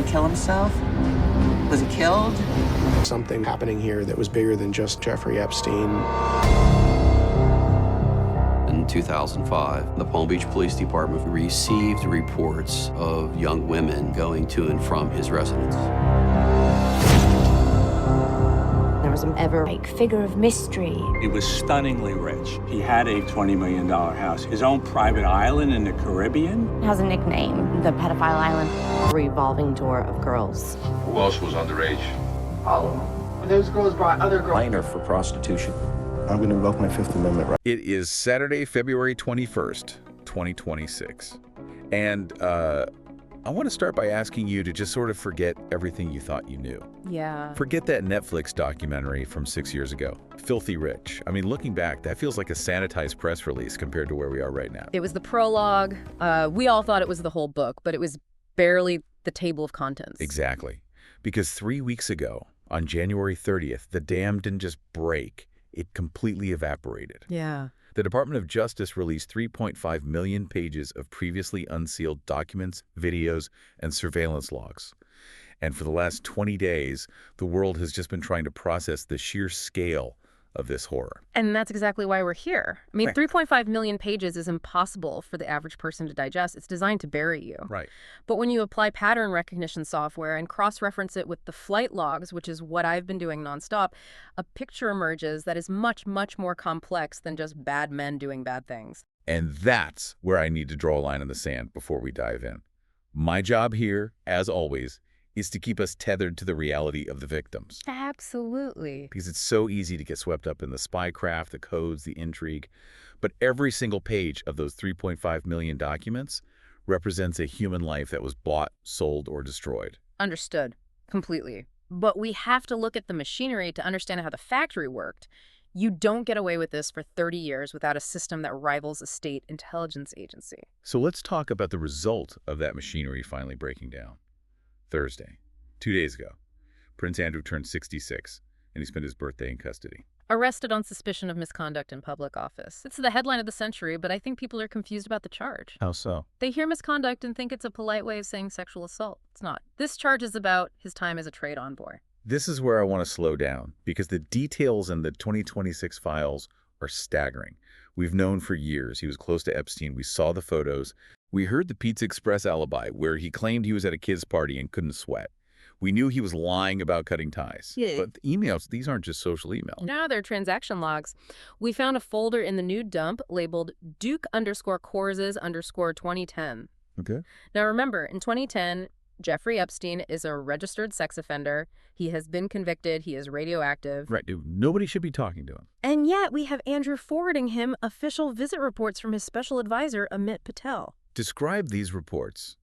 kill himself? Was he killed? Something happening here that was bigger than just Jeffrey Epstein. In 2005, the Palm Beach Police Department received reports of young women going to and from his residence. There was an ever-figure of mystery. He was stunningly rich. He had a $20 million house, his own private island in the Caribbean. It has a nickname, the Pedophile Island. Revolving door of girls. Who else was underage? All of them. When those girls brought other girls. Minor for prostitution. I'm going to invoke my Fifth Amendment right. It is Saturday, February 21st, 2026. And I want to start by asking you to just sort of forget everything you thought you knew. Yeah. Forget that Netflix documentary from 6 years ago, Filthy Rich. I mean, looking back, that feels like a sanitized press release compared to where we are right now. It was the prologue. We all thought it was the whole book, but it was barely the table of contents. Exactly. Because 3 weeks ago, on January 30th, the dam didn't just break, it completely evaporated. Yeah. The Department of Justice released 3.5 million pages of previously unsealed documents, videos, and surveillance logs. And for the last 20 days, the world has just been trying to process the sheer scale of this horror. And that's exactly why we're here. I mean, Right. 3.5 million pages is impossible for the average person to digest. It's designed to bury you. Right. But when you apply pattern recognition software and cross-reference it with the flight logs, which is what I've been doing nonstop, a picture emerges that is much, much more complex than just bad men doing bad things. And that's where I need to draw a line in the sand before we dive in. My job here, as always, is to keep us tethered to the reality of the victims. Absolutely. Because it's so easy to get swept up in the spycraft, the codes, the intrigue. But every single page of those 3.5 million documents represents a human life that was bought, sold, or destroyed. Understood. Completely. But we have to look at the machinery to understand how the factory worked. You don't get away with this for 30 years without a system that rivals a state intelligence agency. So let's talk about the result of that machinery finally breaking down. Thursday, 2 days ago, Prince Andrew turned 66, and he spent his birthday in custody. Arrested on suspicion of misconduct in public office. It's the headline of the century, but I think people are confused about the charge. How so? They hear misconduct and think it's a polite way of saying sexual assault. It's not. This charge is about his time as a trade envoy. This is where I want to slow down, because the details in the 2026 files are staggering. We've known for years he was close to Epstein. We saw the photos. We heard the Pizza Express alibi, where he claimed he was at a kid's party and couldn't sweat. We knew he was lying about cutting ties. Yeah. But the emails, these aren't just social emails. No, they're transaction logs. We found a folder in the nude dump labeled Duke_Courses_2010. Okay. Now remember, in 2010, Jeffrey Epstein is a registered sex offender. He has been convicted. He is radioactive. Right, dude. Nobody should be talking to him. And yet we have Andrew forwarding him official visit reports from his special advisor, Amit Patel. Describe these reports.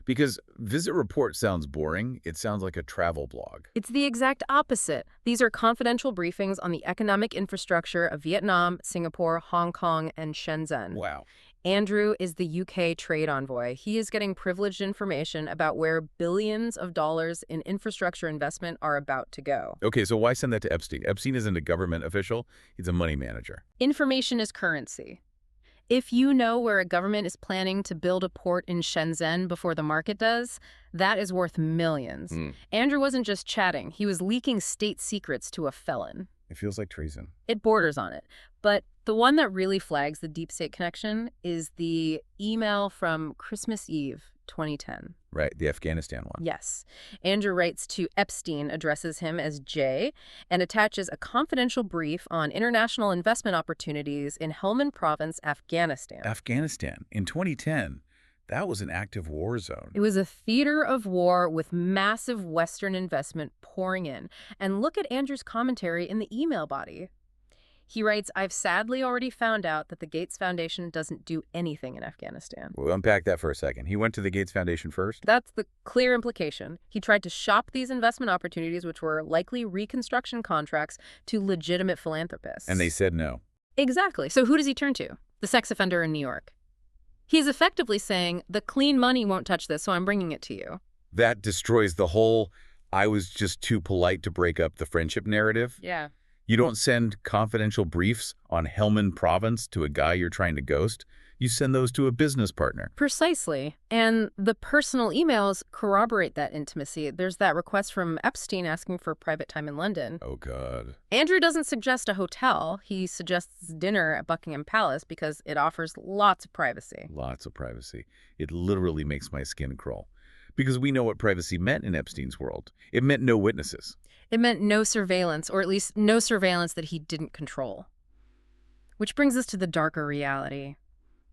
Because visit report sounds boring. It sounds like a travel blog. It's the exact opposite. These are confidential briefings on the economic infrastructure of Vietnam, Singapore, Hong Kong, and Shenzhen. Wow. Andrew is the UK trade envoy. He is getting privileged information about where billions of dollars in infrastructure investment are about to go. Okay, so why send that to Epstein? Epstein isn't a government official. He's a money manager. Information is currency. If you know where a government is planning to build a port in Shenzhen before the market does, that is worth millions. Andrew wasn't just chatting. He was leaking state secrets to a felon. It feels like treason. It borders on it. But the one that really flags the deep state connection is the email from Christmas Eve, 2010. Right, the Afghanistan one. Yes. Andrew writes to Epstein, addresses him as Jay, and attaches a confidential brief on international investment opportunities in Helmand Province, Afghanistan. Afghanistan, in 2010, that was an active war zone. It was a theater of war with massive Western investment pouring in. And look at Andrew's commentary in the email body. He writes, I've sadly already found out that the Gates Foundation doesn't do anything in Afghanistan. We'll unpack that for a second. He went to the Gates Foundation first? That's the clear implication. He tried to shop these investment opportunities, which were likely reconstruction contracts, to legitimate philanthropists. And they said no. Exactly. So who does he turn to? The sex offender in New York. He's effectively saying, the clean money won't touch this, so I'm bringing it to you. That destroys the whole, I was just too polite to break up the friendship narrative. Yeah. You don't send confidential briefs on Helmand Province to a guy you're trying to ghost You send those to a business partner. Precisely. And the personal emails corroborate that intimacy. There's that request from Epstein asking for private time in London. Oh, God. Andrew doesn't suggest a hotel. He suggests dinner at Buckingham Palace because it offers lots of privacy. Lots of privacy. It literally makes my skin crawl. Because we know what privacy meant in Epstein's world. It meant no witnesses. It meant no surveillance, or at least no surveillance that he didn't control. Which brings us to the darker reality.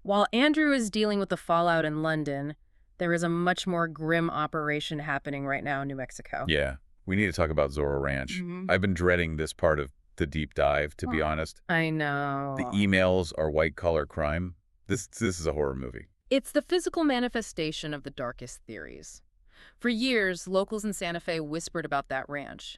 While Andrew is dealing with the fallout in London, there is a much more grim operation happening right now in New Mexico. Yeah, we need to talk about Zorro Ranch. I've been dreading this part of the deep dive, to be honest. I know. The emails are white-collar crime. This is a horror movie. It's the physical manifestation of the darkest theories. For years, locals in Santa Fe whispered about that ranch.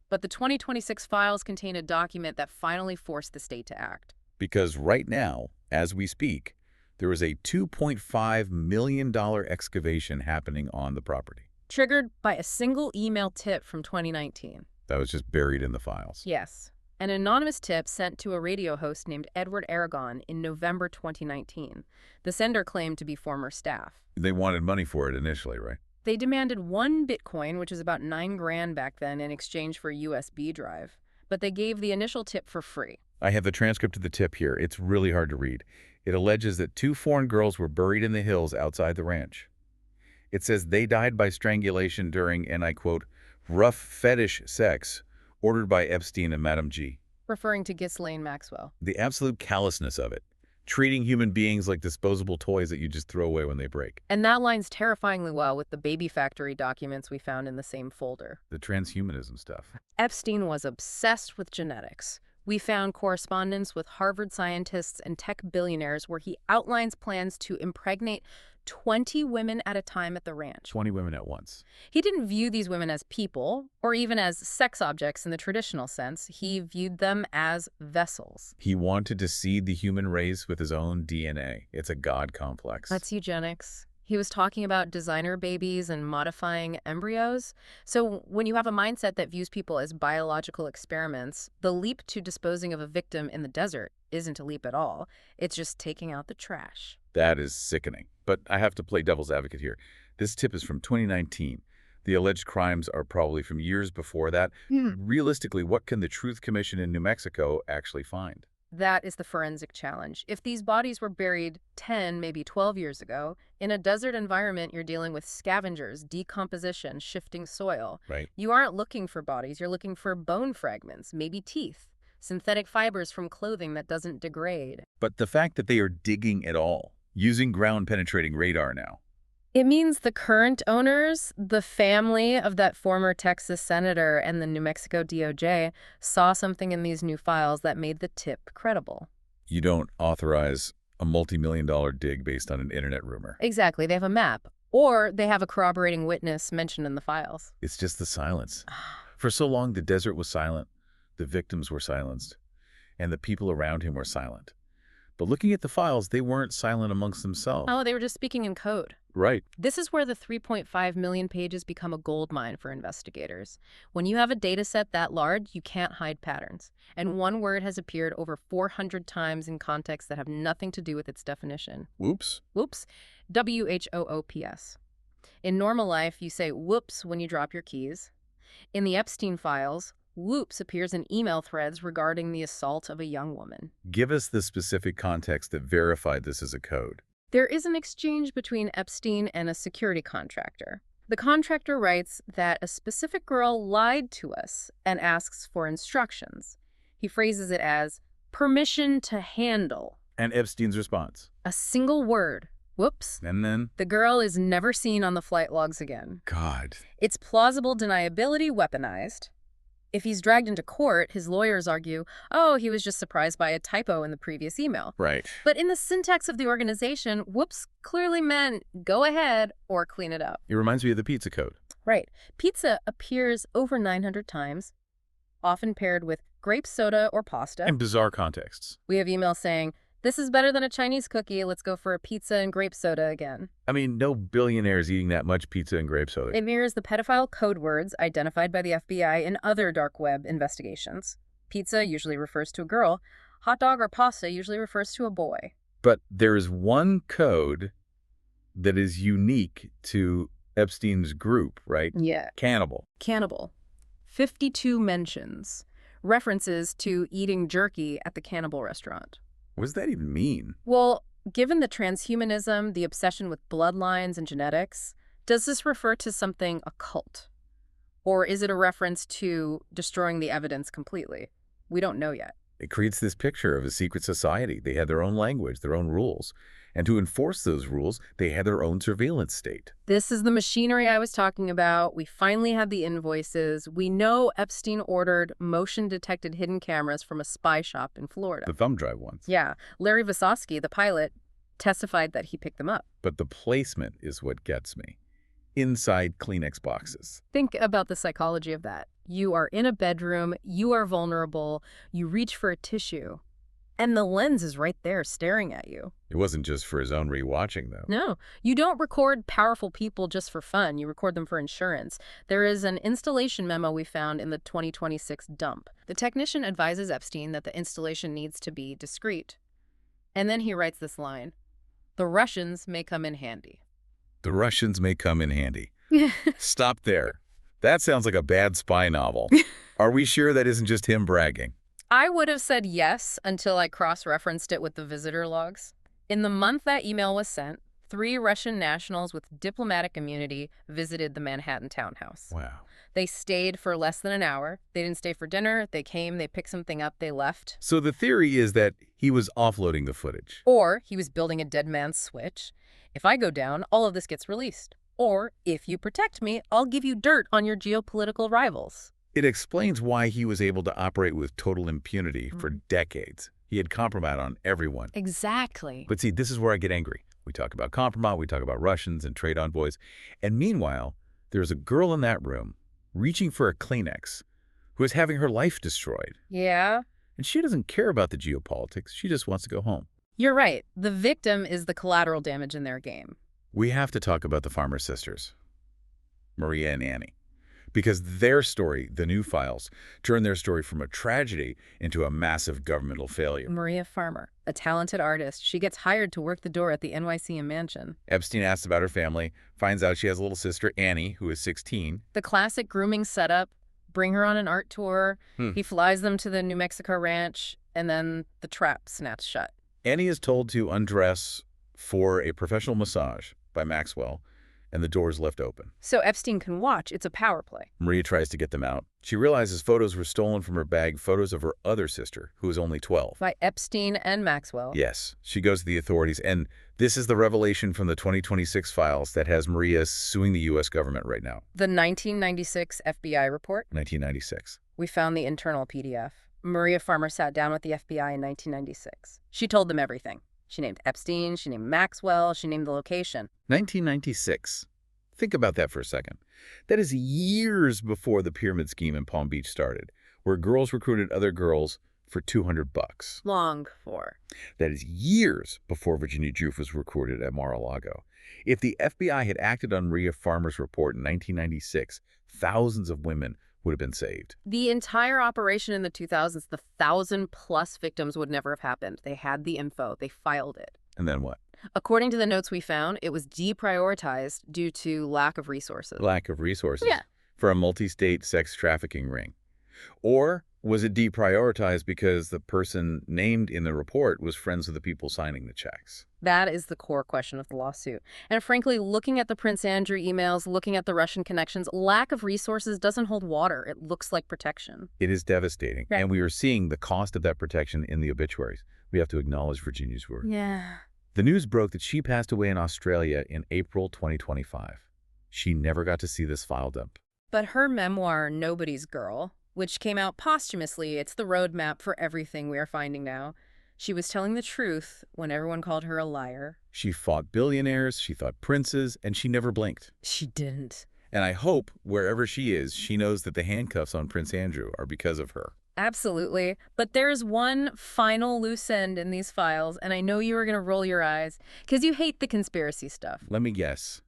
But the 2026 files contain a document that finally forced the state to act. Because right now, as we speak, there is a $2.5 million excavation happening on the property. Triggered by a single email tip from 2019. That was just buried in the files. Yes. An anonymous tip sent to a radio host named Edward Aragon in November 2019. The sender claimed to be former staff. They wanted money for it initially, right? They demanded 1 Bitcoin, which is about $9 grand back then, in exchange for a USB drive. But they gave the initial tip for free. I have the transcript of the tip here. It's really hard to read. It alleges that 2 foreign girls were buried in the hills outside the ranch. It says they died by strangulation during, and I quote, rough fetish sex ordered by Epstein and Madame G. Referring to Ghislaine Maxwell. The absolute callousness of it. Treating human beings like disposable toys that you just throw away when they break. And that lines terrifyingly well with the Baby Factory documents we found in the same folder. The transhumanism stuff. Epstein was obsessed with genetics. We found correspondence with Harvard scientists and tech billionaires where he outlines plans to impregnate 20 women at a time at the ranch. 20 women at once. He didn't view these women as people or even as sex objects in the traditional sense. He viewed them as vessels. He wanted to seed the human race with his own DNA. It's a God complex. That's eugenics. He was talking about designer babies and modifying embryos. So when you have a mindset that views people as biological experiments, the leap to disposing of a victim in the desert isn't a leap at all. It's just taking out the trash. That is sickening. But I have to play devil's advocate here. This tip is from 2019. The alleged crimes are probably from years before that. Realistically, what can the Truth Commission in New Mexico actually find? That is the forensic challenge. If these bodies were buried 10, maybe 12 years ago, in a desert environment, you're dealing with scavengers, decomposition, shifting soil. Right. You aren't looking for bodies. You're looking for bone fragments, maybe teeth, synthetic fibers from clothing that doesn't degrade. But the fact that they are digging at all, using ground-penetrating radar now. It means the current owners, the family of that former Texas senator and the New Mexico DOJ, saw something in these new files that made the tip credible. You don't authorize a multi-million-dollar dig based on an internet rumor. Exactly. They have a map. Or they have a corroborating witness mentioned in the files. It's just the silence. For so long, the desert was silent, the victims were silenced, and the people around him were silent. But looking at the files, they weren't silent amongst themselves. Oh, they were just speaking in code. Right. This is where the 3.5 million pages become a goldmine for investigators. When you have a data set that large, you can't hide patterns. And one word has appeared over 400 times in contexts that have nothing to do with its definition. Whoops. Whoops. W-H-O-O-P-S. In normal life, you say whoops when you drop your keys. In the Epstein files, whoops appears in email threads regarding the assault of a young woman. Give us the specific context that verified this as a code. There is an exchange between Epstein and a security contractor. The contractor writes that a specific girl lied to us and asks for instructions. He phrases it as permission to handle. And Epstein's response? A single word. Whoops. And then? The girl is never seen on the flight logs again. God. It's plausible deniability weaponized. If he's dragged into court, his lawyers argue, oh, he was just surprised by a typo in the previous email. Right. But in the syntax of the organization, whoops clearly meant go ahead or clean it up. It reminds me of the pizza code. Right. Pizza appears over 900 times, often paired with grape soda or pasta. In bizarre contexts. We have emails saying, this is better than a Chinese cookie. Let's go for a pizza and grape soda again. I mean, no billionaire is eating that much pizza and grape soda. It mirrors the pedophile code words identified by the FBI in other dark web investigations. Pizza usually refers to a girl. Hot dog or pasta usually refers to a boy. But there is one code that is unique to Epstein's group, right? Yeah. Cannibal. Cannibal. 52 mentions. References to eating jerky at the cannibal restaurant. What does that even mean? Well, given the transhumanism, the obsession with bloodlines and genetics, does this refer to something occult? Or is it a reference to destroying the evidence completely? We don't know yet. It creates this picture of a secret society. They had their own language, their own rules. And to enforce those rules, they had their own surveillance state. This is the machinery I was talking about. We finally have the invoices. We know Epstein ordered motion-detected hidden cameras from a spy shop in Florida. The thumb drive ones. Yeah. Larry Visosky, the pilot, testified that he picked them up. But the placement is what gets me. Inside Kleenex boxes. Think about the psychology of that. You are in a bedroom, you are vulnerable, you reach for a tissue, and the lens is right there staring at you. It wasn't just for his own rewatching, though. No, you don't record powerful people just for fun. You record them for insurance. There is an installation memo we found in the 2026 dump. The technician advises Epstein that the installation needs to be discreet. And then he writes this line, "The Russians may come in handy." The Russians may come in handy. Stop there. That sounds like a bad spy novel. Are we sure that isn't just him bragging? I would have said yes until I cross-referenced it with the visitor logs. In the month that email was sent, 3 Russian nationals with diplomatic immunity visited the Manhattan townhouse. Wow. They stayed for less than an hour. They didn't stay for dinner. They came, they picked something up, they left. So the theory is that he was offloading the footage. Or he was building a dead man's switch. If I go down, all of this gets released. Or, if you protect me, I'll give you dirt on your geopolitical rivals. It explains why he was able to operate with total impunity for decades. He had compromise on everyone. Exactly. But see, this is where I get angry. We talk about compromise, we talk about Russians and trade envoys. And meanwhile, there's a girl in that room reaching for a Kleenex who is having her life destroyed. Yeah. And she doesn't care about the geopolitics. She just wants to go home. You're right. The victim is the collateral damage in their game. We have to talk about the Farmer sisters, Maria and Annie, because their story, the new files, turned their story from a tragedy into a massive governmental failure. Maria Farmer, a talented artist, she gets hired to work the door at the NYC mansion. Epstein asks about her family, finds out she has a little sister, Annie, who is 16. The classic grooming setup, bring her on an art tour, he flies them to the New Mexico ranch, and then the trap snaps shut. Annie is told to undress for a professional massage by Maxwell, and the door is left open. So Epstein can watch. It's a power play. Maria tries to get them out. She realizes photos were stolen from her bag, photos of her other sister, who is only 12. By Epstein and Maxwell. Yes. She goes to the authorities, and this is the revelation from the 2026 files that has Maria suing the U.S. government right now. The 1996 FBI report. 1996. We found the internal PDF. Maria Farmer sat down with the FBI in 1996. She told them everything. She named Epstein, she named Maxwell, she named the location. 1996. Think about that for a second. That is years before the pyramid scheme in Palm Beach started, where girls recruited other girls for $200. Long before. That is years before Virginia Giuff was recruited at Mar-a-Lago. If the FBI had acted on Maria Farmer's report in 1996, thousands of women would have been saved. The entire operation in the 2000s, the 1,000+ victims would never have happened. They had the info. They filed it. And then what? According to the notes we found, it was deprioritized due to lack of resources. Lack of resources. Yeah. For a multi-state sex trafficking ring. Or was it deprioritized because the person named in the report was friends with the people signing the checks? That is the core question of the lawsuit. And frankly, looking at the Prince Andrew emails, looking at the Russian connections, lack of resources doesn't hold water. It looks like protection. It is devastating. Right. And we are seeing the cost of that protection in the obituaries. We have to acknowledge Virginia's word. Yeah. The news broke that she passed away in Australia in April 2025. She never got to see this file dump. But her memoir, Nobody's Girl, which came out posthumously, it's the roadmap for everything we are finding now. She was telling the truth when everyone called her a liar. She fought billionaires, she fought princes, and she never blinked. She didn't. And I hope, wherever she is, she knows that the handcuffs on Prince Andrew are because of her. Absolutely. But there's one final loose end in these files, and I know you are going to roll your eyes, because you hate the conspiracy stuff. Let me guess.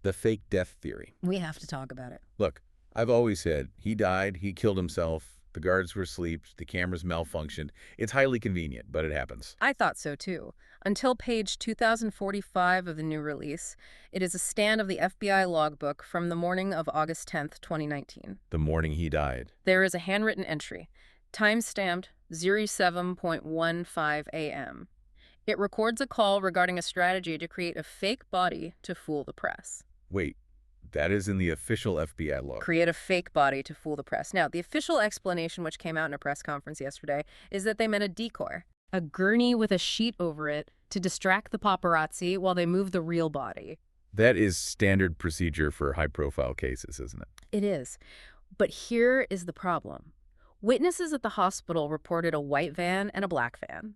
The fake death theory. We have to talk about it. Look, I've always said he died, he killed himself, The guards were asleep, the cameras malfunctioned. It's highly convenient, but it happens. I thought so too. Until page 2045 of the new release, it is a scan of the FBI logbook from the morning of August 10th, 2019. The morning he died. There is a handwritten entry, time-stamped 07:15 a.m. It records a call regarding a strategy to create a fake body to fool the press. Wait, that is in the official FBI log. Create a fake body to fool the press. Now, the official explanation, which came out in a press conference yesterday, is that they meant a decoy, a gurney with a sheet over it to distract the paparazzi while they move the real body. That is standard procedure for high-profile cases, isn't it? It is. But here is the problem. Witnesses at the hospital reported a white van and a black van.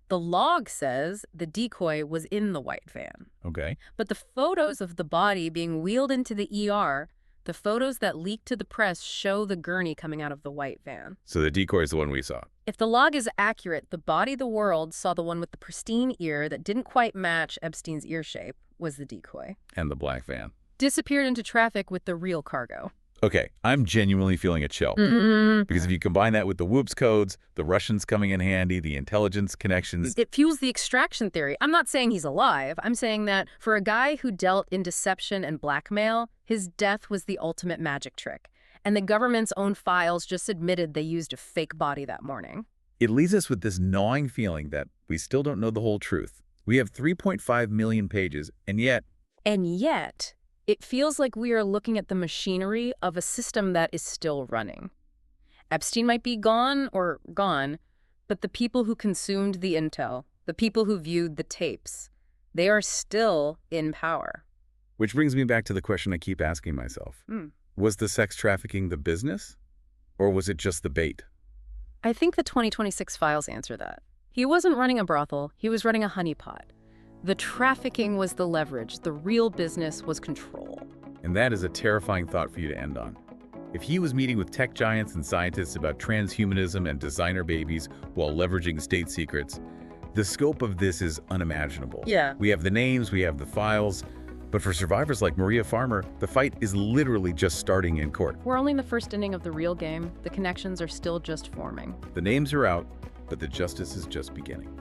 The log says the decoy was in the white van. Okay. But the photos of the body being wheeled into the ER, the photos that leaked to the press show the gurney coming out of the white van. So the decoy is the one we saw. If the log is accurate, the body the world saw, the one with the pristine ear that didn't quite match Epstein's ear shape, was the decoy. And the black van. Disappeared into traffic with the real cargo. Okay, I'm genuinely feeling a chill. Because if you combine that with the whoops codes, the Russians coming in handy, the intelligence connections... It fuels the extraction theory. I'm not saying he's alive. I'm saying that for a guy who dealt in deception and blackmail, his death was the ultimate magic trick. And the government's own files just admitted they used a fake body that morning. It leaves us with this gnawing feeling that we still don't know the whole truth. We have 3.5 million pages, and yet... It feels like we are looking at the machinery of a system that is still running. Epstein might be gone, but the people who consumed the intel, the people who viewed the tapes, they are still in power. Which brings me back to the question I keep asking myself. Was the sex trafficking the business, or was it just the bait? I think the 2026 files answer that. He wasn't running a brothel, he was running a honeypot. The trafficking was the leverage. The real business was control. And that is a terrifying thought for you to end on. If he was meeting with tech giants and scientists about transhumanism and designer babies while leveraging state secrets, the scope of this is unimaginable. Yeah. We have the names, we have the files, but for survivors like Maria Farmer, the fight is literally just starting in court. We're only in the first inning of the real game. The connections are still just forming. The names are out, but the justice is just beginning.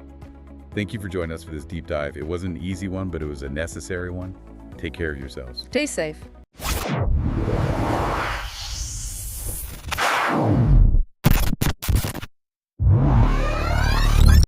Thank you for joining us for this deep dive. It wasn't an easy one, but it was a necessary one. Take care of yourselves. Stay safe.